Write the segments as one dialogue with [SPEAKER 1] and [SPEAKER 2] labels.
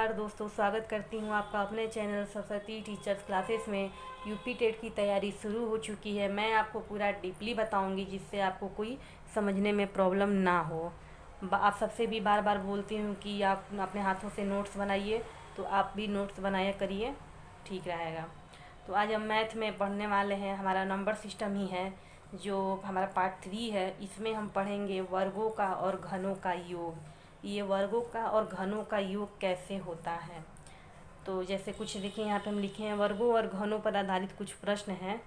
[SPEAKER 1] नमस्कार दोस्तों, स्वागत करती हूँ आपका अपने चैनल सरस्वती टीचर्स क्लासेस में। यूपी टेट की तैयारी शुरू हो चुकी है। मैं आपको पूरा डीपली बताऊंगी जिससे आपको कोई समझने में प्रॉब्लम ना हो। आप सबसे भी बार बार बोलती हूँ कि आप अपने हाथों से नोट्स बनाइए, तो आप भी नोट्स बनाया करिए, ठीक रहेगा। तो आज हम मैथ में पढ़ने वाले हैं। हमारा नंबर सिस्टम ही है जो हमारा पार्ट 3 है। इसमें हम पढ़ेंगे वर्गों का और घनों का योग। ये वर्गों का और घनों का योग कैसे होता है। तो जैसे कुछ लिखे यहाँ पे हम लिखे हैं, वर्गों और घनों पर आधारित कुछ प्रश्न हैं।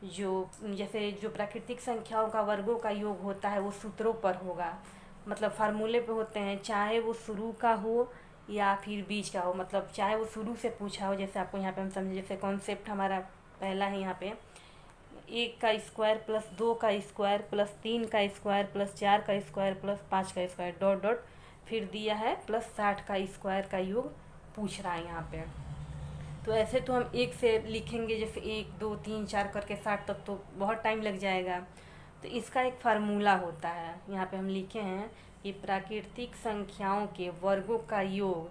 [SPEAKER 1] जैसे जो प्राकृतिक संख्याओं का वर्गों का योग होता है वो सूत्रों पर होगा, मतलब फार्मूले पे होते हैं, चाहे वो शुरू का हो या फिर बीच का हो, मतलब चाहे वो शुरू से पूछा हो। जैसे आपको यहाँ पे हम समझे, जैसे कॉन्सेप्ट हमारा पहला है यहाँ पे, 1 का स्क्वायर प्लस 2 का स्क्वायर प्लस 3 का स्क्वायर प्लस 4 का स्क्वायर प्लस 5 का स्क्वायर डॉट डॉट, फिर दिया है प्लस 60 का स्क्वायर का योग पूछ रहा है यहाँ पे। तो ऐसे तो हम एक से लिखेंगे, जैसे 1 2 3 4 करके 60 तक तो बहुत टाइम लग जाएगा। तो इसका एक फार्मूला होता है, यहाँ पे हम लिखे हैं कि प्राकृतिक संख्याओं के वर्गों का योग।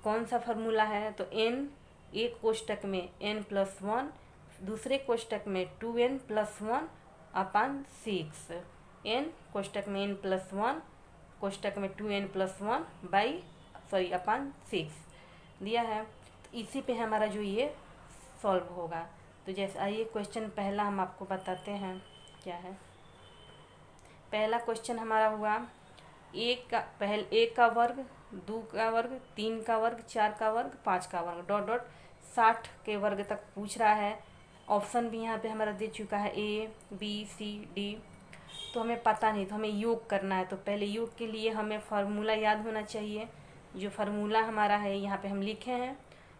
[SPEAKER 1] कौन सा फार्मूला है? तो n, एक कोष्टक में n+1, दूसरे कोष्टक में 2n+1 अपान 6, n कोष्टक में n+1 कोष्टक में 2n+1 अपान 6 दिया है। तो इसी पे हमारा जो ये सॉल्व होगा। तो जैसे आइए क्वेश्चन पहला हम आपको बताते हैं क्या है। पहला क्वेश्चन हमारा हुआ, एक का वर्ग, 2 का वर्ग, 3 का वर्ग, 4 का वर्ग, 5 का वर्ग डॉट डॉट 60 के वर्ग तक पूछ रहा है। ऑप्शन भी यहाँ पे हमारा दे चुका है, A B C D। तो हमें पता नहीं, तो हमें योग करना है। तो पहले योग के लिए हमें फार्मूला याद होना चाहिए। जो फार्मूला हमारा है यहाँ पे हम लिखे हैं,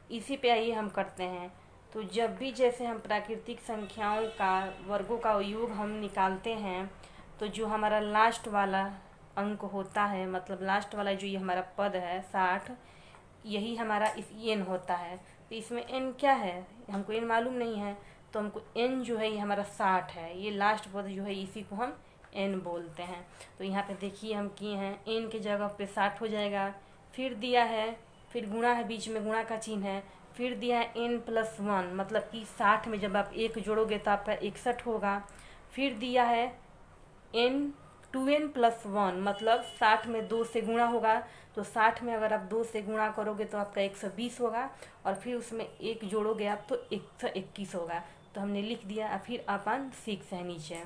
[SPEAKER 1] इसी पे आइए हम करते हैं। तो जब भी जैसे हम प्राकृतिक संख्याओं का वर्गों का योग हम निकालते हैं, तो जो हमारा लास्ट वाला अंक होता है, मतलब लास्ट वाला जो ये हमारा पद है 60, यही हमारा इस n होता है। तो इसमें n क्या है, हमको n मालूम नहीं है, तो हमको n जो है ये हमारा 60 है। ये लास्ट पद जो है इसी को हम n बोलते हैं। तो यहाँ पे देखिए हम किए हैं, n के जगह पे 60 हो जाएगा। फिर दिया है, फिर गुणा है, बीच में गुणा का चिन्ह है। फिर दिया है n+1, मतलब कि 60 में जब आप 1 जोड़ोगे तो आपका 61 होगा। फिर दिया है n2n+1, मतलब 60 में 2 से गुणा होगा, तो 60 में अगर आप 2 से गुणा करोगे तो आपका 120 होगा, और फिर उसमें 1 जोड़ोगे आप तो 121 होगा। तो हमने लिख दिया। फिर अपान 6 है नीचे।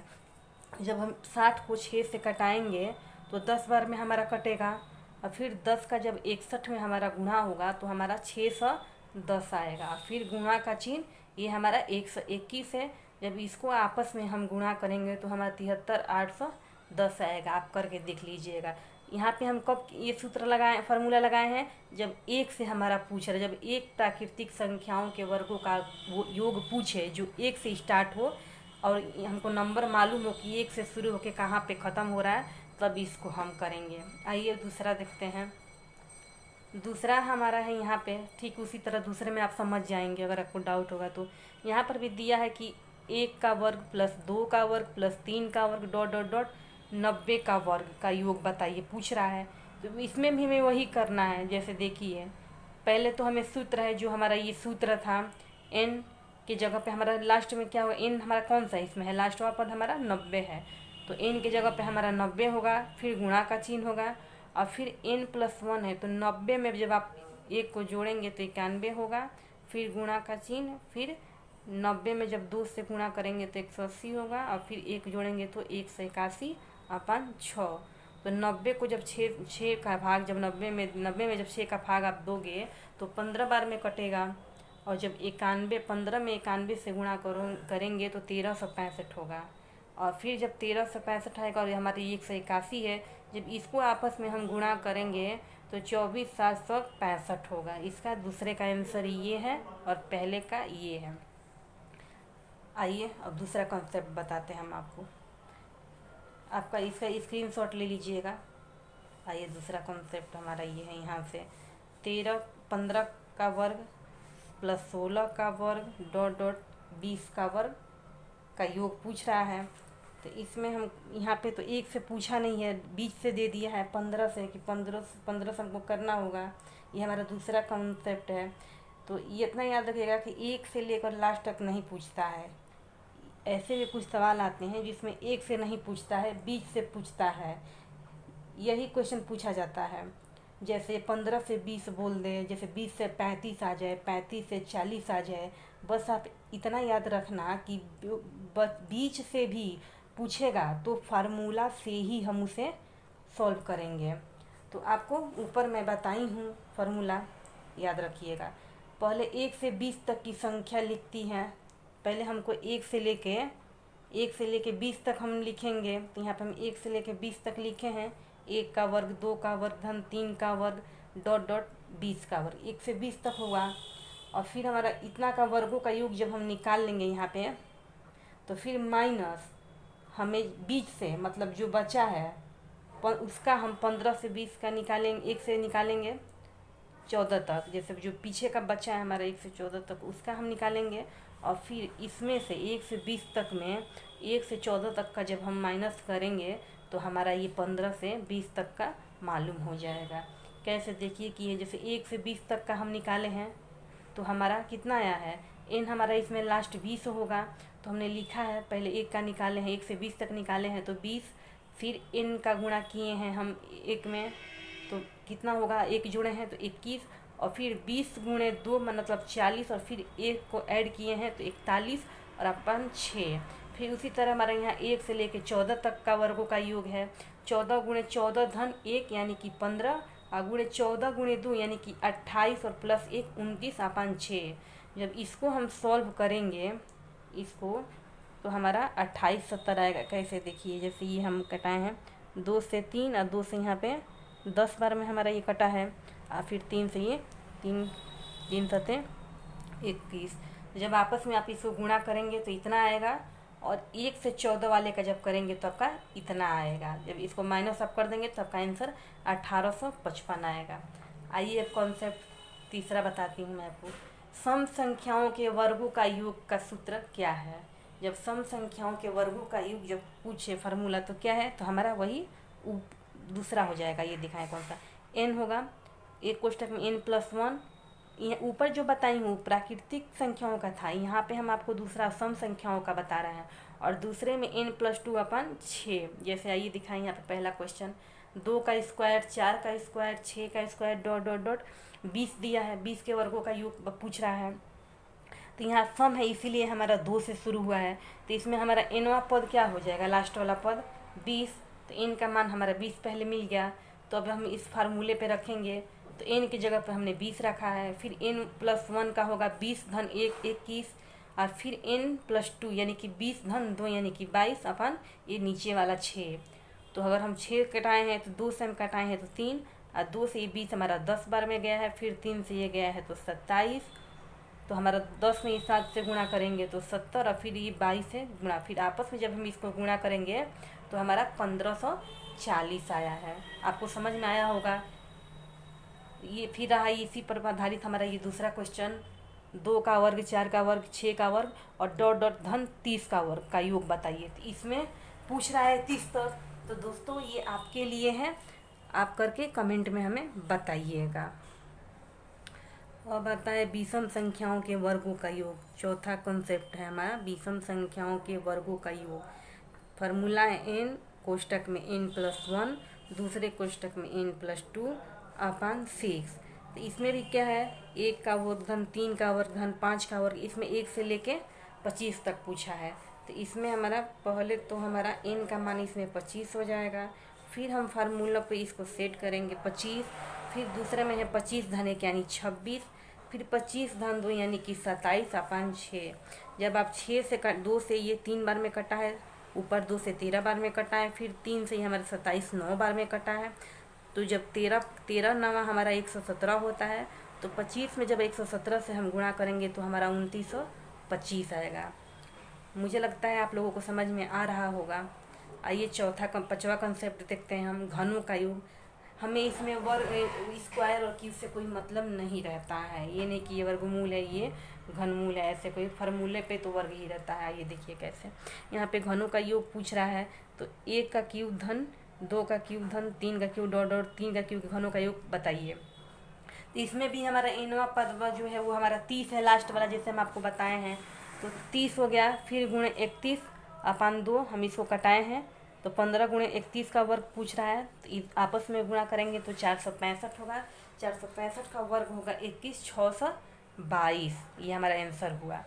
[SPEAKER 1] जब हम 60 को 6 से कटाएंगे तो 10 बार में हमारा कटेगा, और फिर 10 का जब 61 में हमारा गुणा होगा तो हमारा 610 आएगा। फिर गुणा का चिन्ह, ये हमारा 121 है। जब इसको आपस में हम गुणा करेंगे तो हमारा 73,810 आएगा। आप करके देख लीजिएगा। यहाँ पे हम कब ये सूत्र लगाए, फार्मूला लगाए हैं, जब 1 से हमारा पूछ रहा है, जब एक प्राकृतिक संख्याओं के वर्गों का वो योग पूछे जो 1 से स्टार्ट हो, और हमको नंबर मालूम हो कि 1 से शुरू होकर कहाँ पे ख़त्म हो रहा है, तब इसको हम करेंगे। आइए दूसरा देखते हैं। दूसरा हमारा है यहाँ पे, ठीक उसी तरह दूसरे में आप समझ जाएंगे अगर आपको डाउट होगा तो। यहाँ पर भी दिया है कि 1 का वर्ग प्लस 2 का वर्ग प्लस 3 का वर्ग डॉट डॉट डॉट 90 का वर्ग का योग बताइए पूछ रहा है। तो इसमें भी हमें वही करना है। जैसे देखिए, पहले तो हमें सूत्र है, जो हमारा ये सूत्र था, n के जगह पे हमारा लास्ट में क्या होगा, n हमारा कौन सा इसमें है, लास्ट वाला पद हमारा 90 है, तो n के जगह पे हमारा 90 होगा। फिर गुणा का चिन्ह होगा, और फिर n+1 है, तो 90 में जब आप 1 को जोड़ेंगे तो 91 होगा। फिर गुणा का चिन्ह, फिर 90 में जब 2 से गुणा करेंगे तो 180 होगा, और फिर 1 जोड़ेंगे तो 181 अपान 6। तो 90 को जब 6 का भाग, जब 90 में जब 6 का भाग आप दोगे तो 15 बार में कटेगा, और जब 15 में 91 से गुणा करेंगे तो 1365 होगा। और फिर जब 1365 आएगा, और हमारी 181 है, जब इसको आपस में हम गुणा करेंगे तो 24,765 होगा। इसका दूसरे का आंसर ये है और पहले का ये है। आइए अब दूसरा कॉन्सेप्ट बताते हैं हम आपको। आपका इसका स्क्रीनशॉट ले लीजिएगा। आइए दूसरा कॉन्सेप्ट हमारा ये है, यहाँ से 15 का वर्ग प्लस 16 का वर्ग डॉट डॉट 20 का वर्ग का योग पूछ रहा है। तो इसमें हम यहाँ पे तो 1 से पूछा नहीं है, बीच से दे दिया है 15 से, कि 15 से हमको करना होगा ये हमारा दूसरा कॉन्सेप्ट है। तो ये इतना याद रखिएगा कि एक से लेकर लास्ट तक नहीं पूछता है। ऐसे भी कुछ सवाल आते हैं जिसमें एक से नहीं पूछता है, बीच से पूछता है, यही क्वेश्चन पूछा जाता है। जैसे 15 से 20 बोल दे, जैसे 20 से 35 आ जाए, 35 से 40 आ जाए। बस आप इतना याद रखना कि बीच से भी पूछेगा तो फार्मूला से ही हम उसे सॉल्व करेंगे। तो आपको ऊपर मैं बताई हूँ फार्मूला, याद रखिएगा। पहले 1 से 20 तक की संख्या लिखती हैं। पहले हमको 1 से लेके 20 तक हम लिखेंगे। तो यहाँ पे हम 1 से लेके 20 तक लिखे हैं। 1 का वर्ग, 2 का वर्ग, धन 3 का वर्ग, डॉट डॉट 20 का वर्ग, 1 से 20 तक होगा। और फिर हमारा इतना का वर्गों का योग जब हम निकाल लेंगे यहाँ पे, तो फिर माइनस हमें बीच से, मतलब जो बचा है उसका हम 15 से 20 का निकालेंगे, 1 से निकालेंगे 14 तक। जैसे जो पीछे का बचा है हमारा 1 से 14 तक, उसका हम निकालेंगे। और फिर इसमें से 1 से 20 तक में 1 से 14 तक का जब हम माइनस करेंगे तो हमारा ये 15 से 20 तक का मालूम हो जाएगा। कैसे, देखिए कि ये जैसे 1 से 20 तक का हम निकाले हैं तो हमारा कितना आया है, n हमारा इसमें लास्ट 20 होगा। तो हमने लिखा है, पहले 1 का निकाले हैं, 1 से 20 तक निकाले हैं तो 20, फिर n का गुणा किए हैं हम 1 में, तो कितना होगा, 1 जुड़े हैं तो 21, और फिर 20 गुणे 2 मतलब 40, और फिर 1 को ऐड किए हैं तो 41 और अपन 6। फिर उसी तरह हमारे यहाँ 1 से लेके 14 तक का वर्गों का योग है। 14 गुणे 14 धन 1 यानी कि 15, और गुणे 14 गुणे 2 यानी कि 28, और प्लस 1 29 अपन 6। जब इसको हम सॉल्व करेंगे इसको, तो हमारा 28 70 आएगा। कैसे, देखिए जैसे ये हम कटाए हैं 2 से 3 और 2 से यहाँ पे 10 बार में हमारा ये कटा है, और फिर 3 से ये 3 सते 21। जब आपस में आप इसको गुणा करेंगे तो इतना आएगा, और 1 से 14 वाले का जब करेंगे तो आपका इतना आएगा। जब इसको माइनस आप कर देंगे तो आपका आंसर 1855 आएगा। आइए अब कॉन्सेप्ट तीसरा बताती हूँ मैं आपको। सम संख्याओं के वर्गों का योग का सूत्र क्या है। जब सम संख्याओं के वर्गों का योग जब पूछे फार्मूला तो क्या है, तो हमारा वही दूसरा हो जाएगा। ये दिखाएं कौन सा, n होगा, एक कोष्टक में n+1। यह ऊपर जो बताई हूँ प्राकृतिक संख्याओं का था, यहाँ पे हम आपको दूसरा सम संख्याओं का बता रहे हैं। और दूसरे में n+2 अपन 6। जैसे आइए दिखाएं यहाँ पे पहला क्वेश्चन, 2 का स्क्वायर, 4 का स्क्वायर, 6 का स्क्वायर, डॉट डॉट डॉट 20 दिया है। 20 के वर्गों का योग पूछ रहा है। तो यहाँ सम है इसीलिए हमारा 2 से शुरू हुआ है। तो इसमें हमारा nवां पद क्या हो जाएगा, लास्ट वाला पद 20। तो n का मान हमारा 20 पहले मिल गया। तो अब हम इस फार्मूले पे रखेंगे, तो n की जगह पर हमने 20 रखा है। फिर n+1 का होगा 20 धन 1 21, और फिर n+2 यानी कि 20 धन 2 यानी कि 22 अपन ये नीचे वाला 6। तो अगर हम 6 कटाए हैं तो 2 से हम कटाए हैं तो 3, और 2 से ये 20 हमारा 10 बार में गया है, फिर 3 से ये गया है तो 27। तो हमारा 10 में 7 से गुणा करेंगे तो 70, और फिर ये 22 से गुणा, फिर आपस में जब हम इसको गुणा करेंगे तो हमारा 1540 आया है। आपको समझ में आया होगा। ये फिर रहा इसी पर आधारित हमारा ये दूसरा क्वेश्चन, 2 का वर्ग, 4 का वर्ग, 6 का वर्ग और डॉट डॉट धन 30 का वर्ग का योग बताइए। तो इसमें पूछ रहा है 30 तक। तो दोस्तों ये आपके लिए है, आप करके कमेंट में हमें बताइएगा। और बताए विषम संख्याओं के वर्गों का योग। चौथा कॉन्सेप्ट है हमारा विषम संख्याओं के वर्गों का योग। फार्मूला है n कोष्टक में n+1, दूसरे कोष्टक में n+2 अपन 6। तो इसमें भी क्या है, 1 का वर्ग धन 3 का वर्ग धन 5 का वर्ग, इसमें 1 से लेके 25 तक पूछा है। तो इसमें हमारा पहले तो हमारा n का मान इसमें 25 हो जाएगा। फिर हम फार्मूला पे इसको सेट करेंगे 25। फिर दूसरे में है 25 धन 1 यानी 26, फिर 25 धन 2 यानी कि 27 अपन 6। जब आप 6 से 2 से ये 3 बार में कटा है, ऊपर 2 से 13 बार में कटा है, फिर 3 से ये हमारा 27 9 बार में कटा है। तो जब 13 नवा हमारा 117 होता है, तो 25 में जब 117 से हम गुणा करेंगे तो हमारा 2925 आएगा। मुझे लगता है आप लोगों को समझ में आ रहा होगा। आइए पांचवा कंसेप्ट देखते हैं हम, घनों का योग। हमें इसमें वर्ग, स्क्वायर और क्यूब से कोई मतलब नहीं रहता है। ये नहीं कि ये वर्गमूल है, ये घनमूल है, ऐसे कोई फार्मूले पे तो वर्ग ही रहता है। ये देखिए कैसे यहाँ पे घनों का योग पूछ रहा है। तो 1 का क्यूब धन 2 का क्यूब धन 3 का क्यूब डॉट डॉट 3 का क्यूब घनों का योग बताइए। इसमें भी हमारा nवां पद जो है वो हमारा 30 है, लास्ट वाला जैसे हम आपको बताए हैं। तो 30 हो गया, फिर गुणे 31 अपन 2 हम इसको कटाए हैं, तो 15 गुणे 31 का वर्ग पूछ रहा है। तो आपस में गुणा करेंगे तो 465 होगा। 465 का वर्ग होगा 21, 622, ये हमारा आंसर हुआ।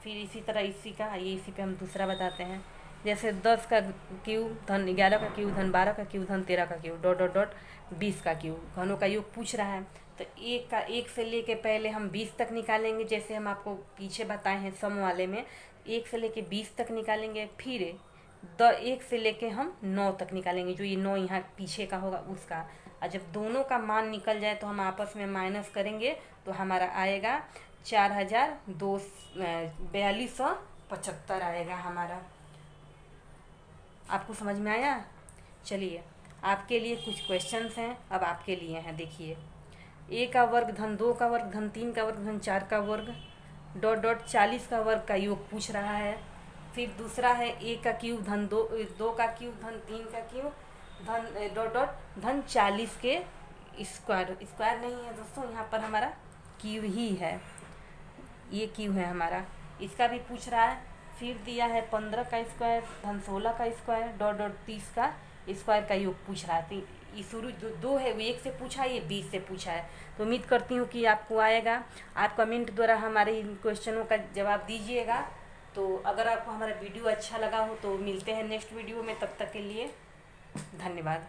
[SPEAKER 1] फिर इसी तरह इसी पे हम दूसरा बताते हैं। जैसे 10 का क्यूब धन 11 का क्यूब धन 12 का क्यूब धन 13 का क्यूब डॉट डॉट डॉट 20 का क्यूब, घनों का योग पूछ रहा है। तो एक से लेके पहले हम 20 तक निकालेंगे, जैसे हम आपको पीछे बताए हैं सम वाले में 1 से लेके 20 तक निकालेंगे। फिर 1 से लेके हम 9 तक निकालेंगे, जो ये 9 यहाँ पीछे का होगा उसका। और जब दोनों का मान निकल जाए तो हम आपस में माइनस करेंगे, तो हमारा आएगा 4275 आएगा हमारा। आपको समझ में आया? चलिए आपके लिए कुछ क्वेश्चंस हैं, अब आपके लिए हैं। देखिए, a का वर्ग धन 2 का वर्ग धन 3 का वर्ग धन 4 का वर्ग डॉट डॉट 40 का वर्ग का योग पूछ रहा है। फिर दूसरा है a का क्यूब धन 2 का क्यूब धन 3 का क्यूब धन डॉट डॉट धन 40 के स्क्वायर नहीं है दोस्तों, यहाँ पर हमारा क्यूब ही है, ये क्यूब है हमारा, इसका भी पूछ रहा है। फिर दिया है 15 का स्क्वायर धन 16 का स्क्वायर डॉट डॉट 30 का स्क्वायर का योग पूछ रहा है। तो ये शुरू जो 2 है वो 1 से पूछा है, ये 20 से पूछा है। तो उम्मीद करती हूँ कि आपको आएगा। आप कमेंट द्वारा हमारे इन क्वेश्चनों का जवाब दीजिएगा। तो अगर आपको हमारा वीडियो अच्छा लगा हो तो मिलते हैं नेक्स्ट वीडियो में, तब तक के लिए धन्यवाद।